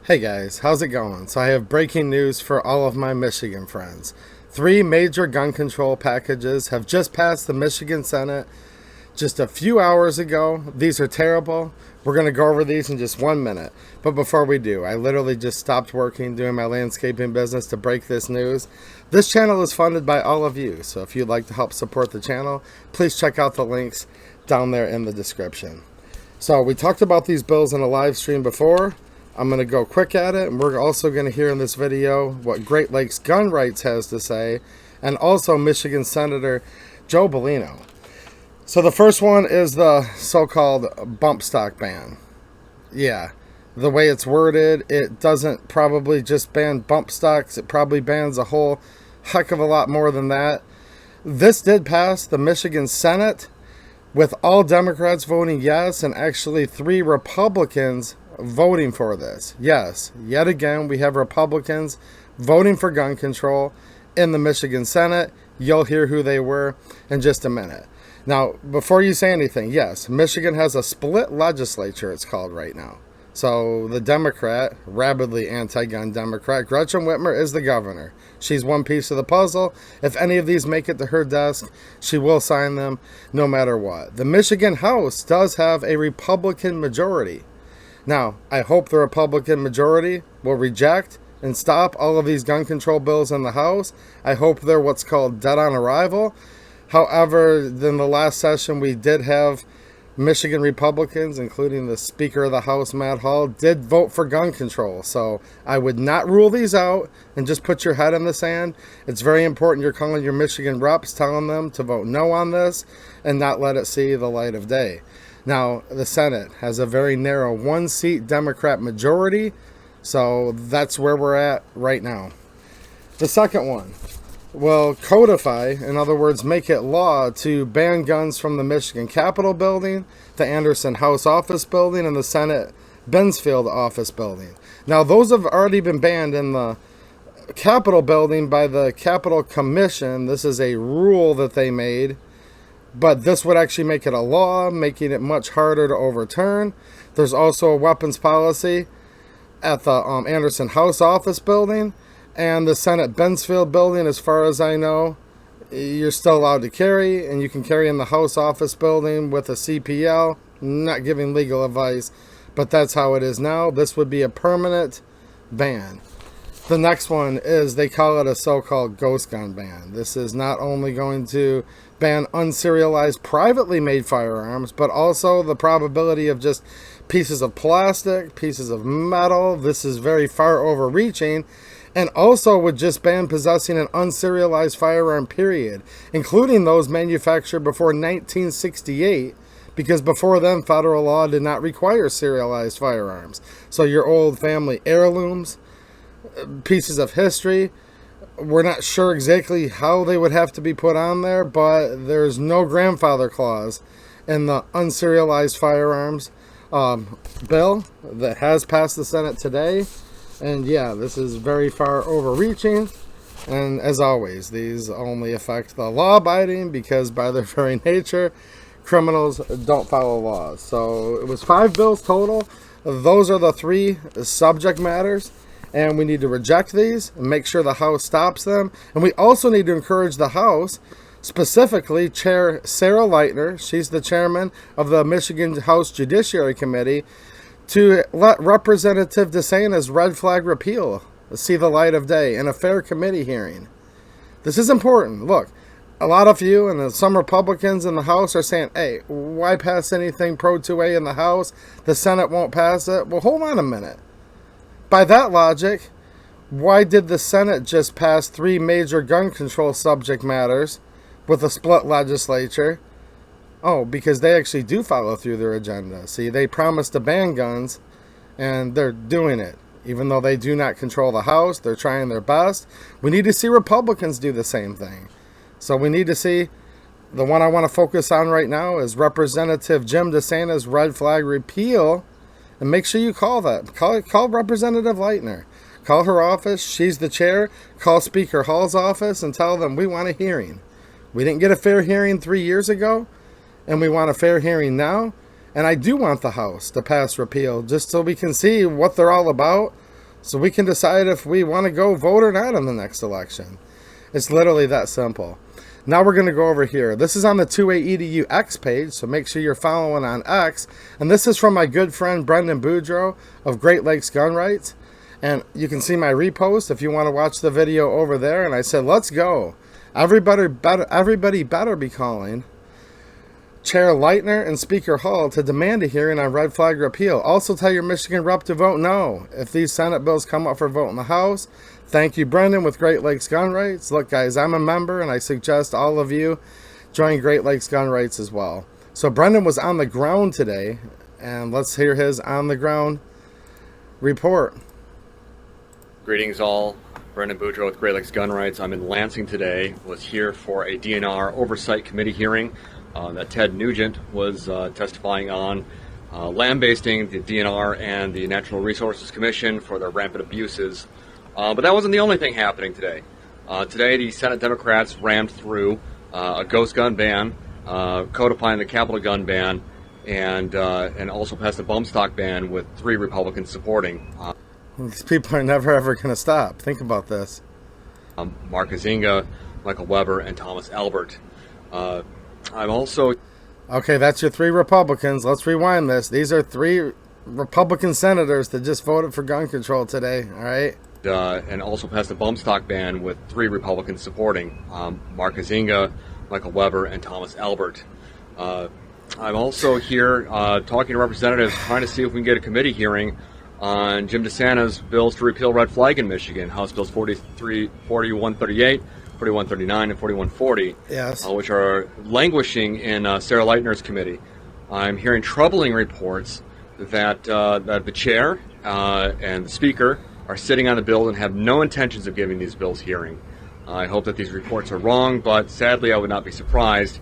Hey guys, how's it going? So I have breaking news for all of my Michigan friends. Three major gun control packages have just passed the Michigan Senate just a few hours ago. These are terrible. We're going to go over these in just 1 minute. But before we do, I literally just stopped working doing my landscaping business to break this news. This channel is funded by all of you, so if you'd like to help support the channel, please check out the links down there in the description. So we talked about these bills in a live stream before. I'm going to go quick at it, and we're also going to hear in this video what Great Lakes Gun Rights has to say, and also Michigan Senator Joe Bellino. So the first one is the so-called bump stock ban. Yeah, the way it's worded, it doesn't probably just ban bump stocks. It probably bans a whole heck of a lot more than that. This did pass the Michigan Senate with all Democrats voting yes, and actually 3 Republicans voting for this. Yes, yet again, we have Republicans voting for gun control in the Michigan Senate. You'll hear who they were in just a minute. Now, before you say anything, yes, Michigan has a split legislature, it's called right now. So the Democrat, rabidly anti-gun Democrat, Gretchen Whitmer is the governor. She's one piece of the puzzle. If any of these make it to her desk, she will sign them no matter what. The Michigan House does have a Republican majority. Now, I hope the Republican majority will reject and stop all of these gun control bills in the House. I hope they're what's called dead on arrival. However, in the last session, we did have Michigan Republicans, including the Speaker of the House, Matt Hall, did vote for gun control. So I would not rule these out and just put your head in the sand. It's very important you're calling your Michigan reps, telling them to vote no on this and not let it see the light of day. Now, the Senate has a very narrow 1-seat Democrat majority, so that's where we're at right now. The second one will codify, in other words, make it law to ban guns from the Michigan Capitol building, the Anderson House office building, and the Senate Bensfield office building. Now, those have already been banned in the Capitol building by the Capitol Commission. This is a rule that they made. But this would actually make it a law, making it much harder to overturn. There's also a weapons policy at the Anderson House office building. And the Senate Bensfield building, as far as I know, you're still allowed to carry. And you can carry in the House office building with a CPL. Not giving legal advice, but that's how it is now. This would be a permanent ban. The next one is, they call it a so-called ghost gun ban. This is not only going to ban unserialized privately made firearms, but also the probability of just pieces of plastic, pieces of metal. This is very far overreaching, and also would just ban possessing an unserialized firearm, period, including those manufactured before 1968, because before then federal law did not require serialized firearms. So your old family heirlooms, pieces of history, we're not sure exactly how they would have to be put on there, but there's no grandfather clause in the unserialized firearms bill that has passed the Senate today. And yeah, this is very far overreaching. And as always, these only affect the law-abiding, because by their very nature, criminals don't follow laws. So it was 5 bills total. Those are the 3 subject matters. And we need to reject these and make sure the House stops them. And we also need to encourage the House, specifically Chair Sarah Lightner, she's the chairman of the Michigan House Judiciary Committee, to let Representative DeSantis' red flag repeal see the light of day in a fair committee hearing. This is important. Look, a lot of you and some Republicans in the House are saying, hey, why pass anything pro 2A in the House? The Senate won't pass it. Well, hold on a minute. By that logic, why did the Senate just pass 3 major gun control subject matters with a split legislature? Oh, because they actually do follow through their agenda. See, they promised to ban guns, and they're doing it. Even though they do not control the House, they're trying their best. We need to see Republicans do the same thing. So we need to see, the one I want to focus on right now is Representative Jim DeSantis' red flag repeal. And make sure you call that. Call Representative Lightner. Call her office. She's the chair. Call Speaker Hall's office and tell them we want a hearing. We didn't get a fair hearing 3 years ago, and we want a fair hearing now. And I do want the House to pass repeal, just so we can see what they're all about, so we can decide if we want to go vote or not in the next election. It's literally that simple. Now we're going to go over here. This is on the 2A EDU X page, so make sure you're following on X. And this is from my good friend Brendan Boudreau of Great Lakes Gun Rights. And you can see my repost if you want to watch the video over there. And I said, let's go. Everybody better be calling Chair Leitner and Speaker Hall to demand a hearing on red flag repeal. Also tell your Michigan rep to vote no if these Senate bills come up for vote in the House. Thank you, Brendan, with Great Lakes Gun Rights. Look, guys, I'm a member, and I suggest all of you join Great Lakes Gun Rights as well. So Brendan was on the ground today, and let's hear his on-the-ground report. Greetings all. Brendan Boudreau with Great Lakes Gun Rights. I'm in Lansing today. Was here for a DNR Oversight Committee hearing that Ted Nugent was testifying on, lambasting the DNR and the Natural Resources Commission for their rampant abuses. But that wasn't the only thing happening today. Today, the Senate Democrats rammed through a ghost gun ban, codifying the capital gun ban, and also passed a bump stock ban with 3 Republicans supporting. These people are never ever going to stop. Think about this. Mark Azinga, Michael Weber, and Thomas Albert. I'm also... Okay, that's your 3 Republicans. Let's rewind this. These are 3 Republican senators that just voted for gun control today, all right? And also passed a bump stock ban with 3 Republicans supporting, Mark Azinga, Michael Weber, and Thomas Albert. I'm also here talking to representatives, trying to see if we can get a committee hearing on Jim DeSantis' bills to repeal red flag in Michigan, House Bills 4138, 4139, and 4140, yes, which are languishing in Sarah Leitner's committee. I'm hearing troubling reports that the chair and the speaker are sitting on the bill and have no intentions of giving these bills hearing. I hope that these reports are wrong, but sadly I would not be surprised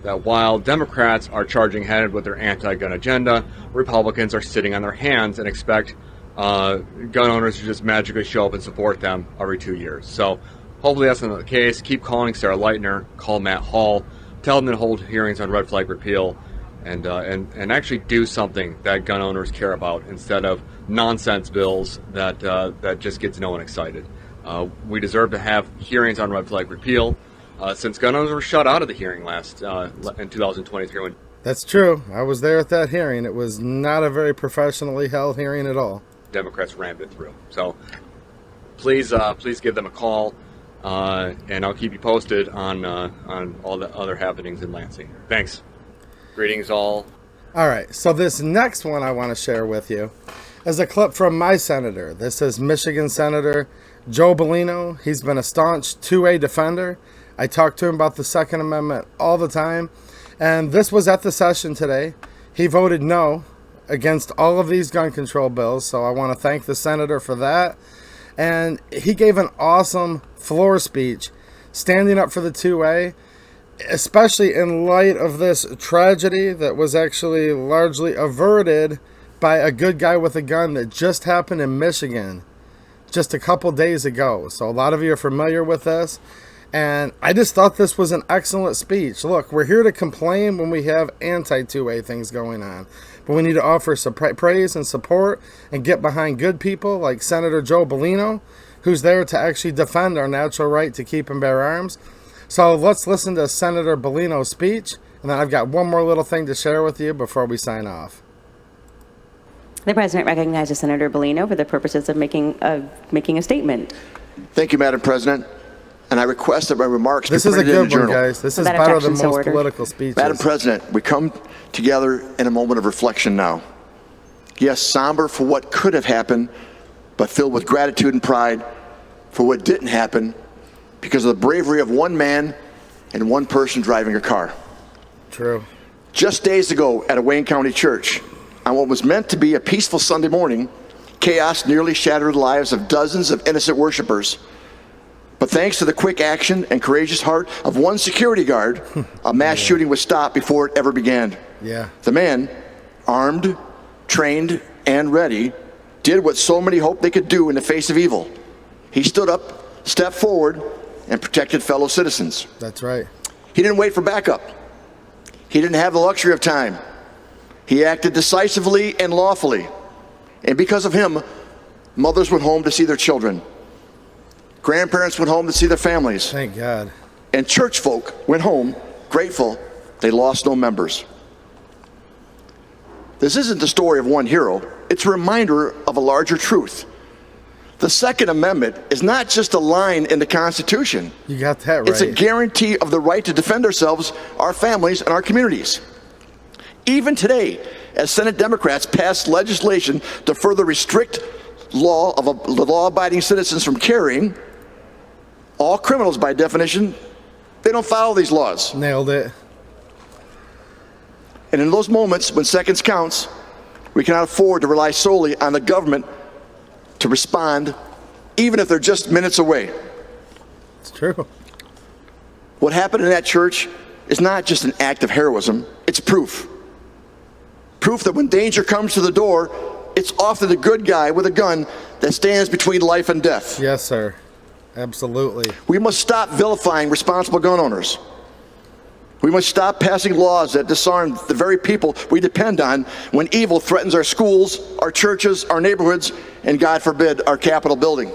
that while Democrats are charging ahead with their anti-gun agenda, Republicans are sitting on their hands and expect gun owners to just magically show up and support them every 2 years. So hopefully that's not the case. Keep calling Sarah Leitner, call Matt Hall, tell them to hold hearings on red flag repeal, and actually do something that gun owners care about instead of nonsense bills that just gets no one excited. We deserve to have hearings on red flag repeal since gun owners were shut out of the hearing last in 2023. That's true. I was there at that hearing. It was not a very professionally held hearing at all. Democrats rammed it through. So please give them a call, and I'll keep you posted on all the other happenings in Lansing. Thanks. Greetings all. All right, so this next one I want to share with you is a clip from my senator. This is Michigan Senator Joe Bellino. He's been a staunch 2A defender. I talk to him about the Second Amendment all the time. And this was at the session today. He voted no against all of these gun control bills, so I want to thank the senator for that. And he gave an awesome floor speech standing up for the 2A, especially in light of this tragedy that was actually largely averted by a good guy with a gun that just happened in Michigan just a couple days ago. So a lot of you are familiar with this. And I just thought this was an excellent speech. Look, we're here to complain when we have anti-2A things going on. But we need to offer some praise and support and get behind good people like Senator Joe Bellino, who's there to actually defend our natural right to keep and bear arms. So let's listen to Senator Bellino's speech. And then I've got one more little thing to share with you before we sign off. The President recognizes Senator Bellino for the purposes of making a statement. Thank you, Madam President. And I request that my remarks be printed in the journal. This is a good one, guys. This is better than most political speeches. Madam President, we come together in a moment of reflection now. Yes, somber for what could have happened, but filled with gratitude and pride for what didn't happen because of the bravery of one man and one person driving a car. True. Just days ago at a Wayne County church, on what was meant to be a peaceful Sunday morning, chaos nearly shattered the lives of dozens of innocent worshipers. But thanks to the quick action and courageous heart of one security guard, a mass shooting was stopped before it ever began. Yeah. The man, armed, trained, and ready, did what so many hoped they could do in the face of evil. He stood up, stepped forward, and protected fellow citizens. That's right. He didn't wait for backup. He didn't have the luxury of time. He acted decisively and lawfully. And because of him, Mothers went home to see their children. Grandparents went home to see their families. Thank God. And church folk went home grateful they lost no members. This isn't the story of one hero. It's a reminder of a larger truth. The Second Amendment is not just a line in the Constitution. You got that right. It's a guarantee of the right to defend ourselves, our families, and our communities. Even today, as Senate Democrats pass legislation to further restrict the law-abiding citizens from carrying, all criminals by definition, they don't follow these laws. Nailed it. And in those moments when seconds counts, we cannot afford to rely solely on the government to respond, even if they're just minutes away. It's true. What happened in that church is not just an act of heroism, it's proof. Proof that when danger comes to the door, it's often the good guy with a gun that stands between life and death. Yes, sir. Absolutely. We must stop vilifying responsible gun owners. We must stop passing laws that disarm the very people we depend on when evil threatens our schools, our churches, our neighborhoods, and God forbid, our Capitol building.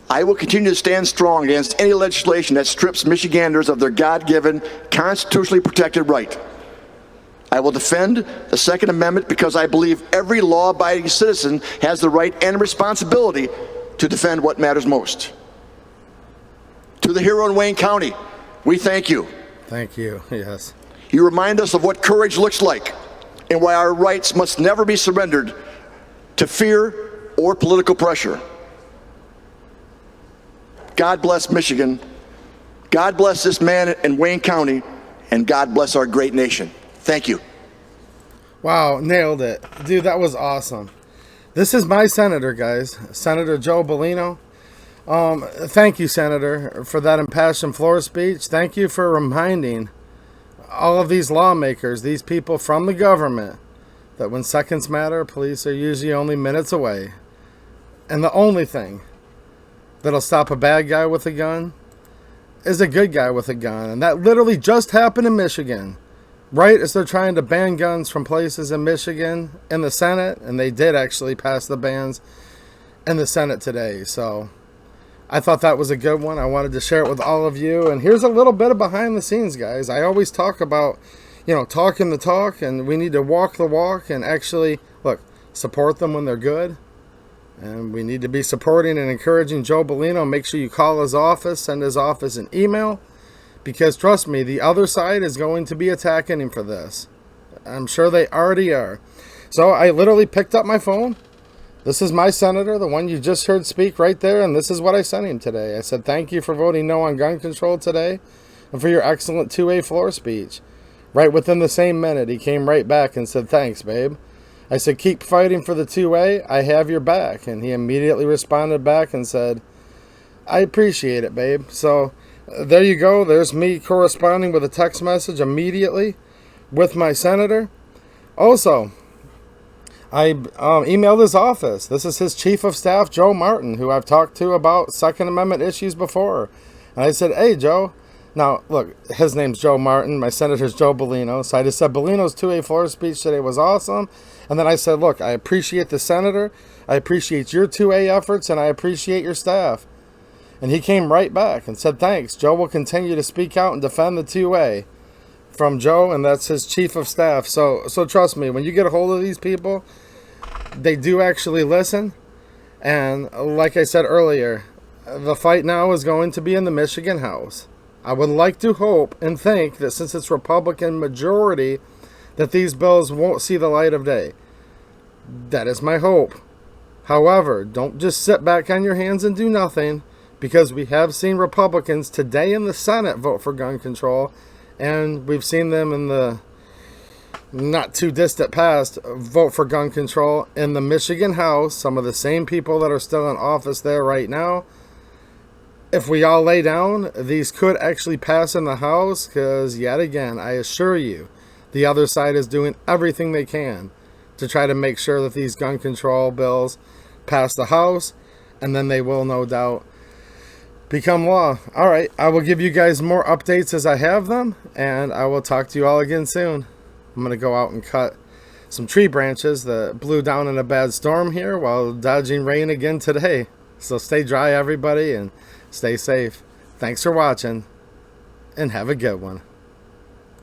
I will continue to stand strong against any legislation that strips Michiganders of their God-given, constitutionally protected right. I will defend the Second Amendment because I believe every law-abiding citizen has the right and responsibility to defend what matters most. To the hero in Wayne County, we thank you. Thank you. Yes. You remind us of what courage looks like and why our rights must never be surrendered to fear or political pressure. God bless Michigan. God bless this man in Wayne County, and God bless our great nation. Thank you. Wow, nailed it. Dude, that was awesome. This is my senator, guys. Senator Joe Bellino. Thank you, Senator, for that impassioned floor speech. Thank you for reminding all of these lawmakers, these people from the government, that when seconds matter, police are usually only minutes away. And the only thing that'll stop a bad guy with a gun is a good guy with a gun. And that literally just happened in Michigan. Right as they're trying to ban guns from places in Michigan in the Senate, and they did actually pass the bans in the Senate today. So I thought that was a good one. I wanted to share it with all of you. And here's a little bit of behind the scenes, guys. I always talk about, talking the talk, and we need to walk the walk and actually, support them when they're good. And we need to be supporting and encouraging Joe Bellino. Make sure you call his office, send his office an email. Because trust me, the other side is going to be attacking him for this. I'm sure they already are. So I literally picked up my phone. This is my senator, the one you just heard speak right there. And this is what I sent him today. I said, thank you for voting no on gun control today and for your excellent 2A floor speech. Right within the same minute, he came right back and said, thanks, babe. I said, keep fighting for the 2A. I have your back. And he immediately responded back and said, I appreciate it, babe. So there you go. There's me corresponding with a text message immediately with my senator. Also, I emailed his office. This is his chief of staff, Joe Martin, who I've talked to about Second Amendment issues before. And I said, hey, Joe. Now, look, his name's Joe Martin. My senator's Joe Bellino. So I just said Bellino's 2A floor speech today was awesome. And then I said, look, I appreciate the senator. I appreciate your 2A efforts, and I appreciate your staff. And he came right back and said, thanks. Joe will continue to speak out and defend the 2A. From Joe, and that's his chief of staff. So trust me, when you get a hold of these people, they do actually listen. And like I said earlier, the fight now is going to be in the Michigan House. I would like to hope and think that since it's Republican majority, that these bills won't see the light of day. That is my hope. However, don't just sit back on your hands and do nothing, because we have seen Republicans today in the Senate vote for gun control, and we've seen them in the not too distant past vote for gun control in the Michigan House. Some of the same people that are still in office there right now. If we all lay down, these could actually pass in the House, because yet again, I assure you, the other side is doing everything they can to try to make sure that these gun control bills pass the House, and then they will no doubt become law. All right, I will give you guys more updates as I have them, and I will talk to you all again soon. I'm going to go out and cut some tree branches that blew down in a bad storm here while dodging rain again today. So stay dry, everybody, and stay safe. Thanks for watching, and have a good one.